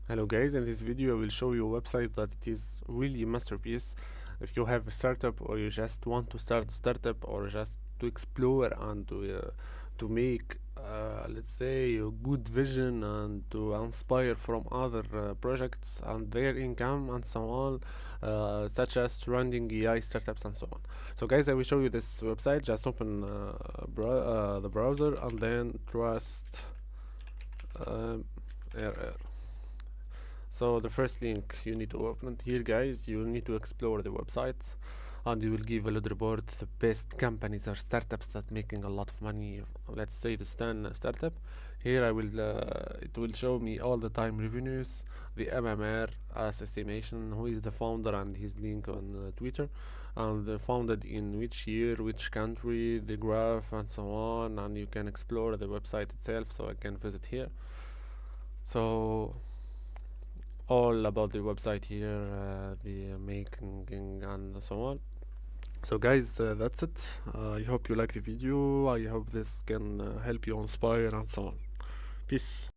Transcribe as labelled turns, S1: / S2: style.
S1: Hello guys, in this video I will show you a website that it is really masterpiece. If you have a startup or you just want to start a startup or just to explore and to make let's say a good vision and to inspire from other projects and their income and so on, such as running AI startups and so on. So guys, I will show you this website. Just open the browser and then trust um, RR. So the first link you need to open it here, guys. You need to explore the websites, and you will give a little report the best companies or startups that making a lot of money. Let's say the Stan startup. Here I will it will show me all the time revenues, the MMR as estimation, who is the founder and his link on Twitter, and founded in which year, which country, the graph and so on. And you can explore the website itself. So I can visit here. So all about the website here, the making and so on. So guys, that's it. I hope you like the video. I hope this can help you inspire and so on. Peace.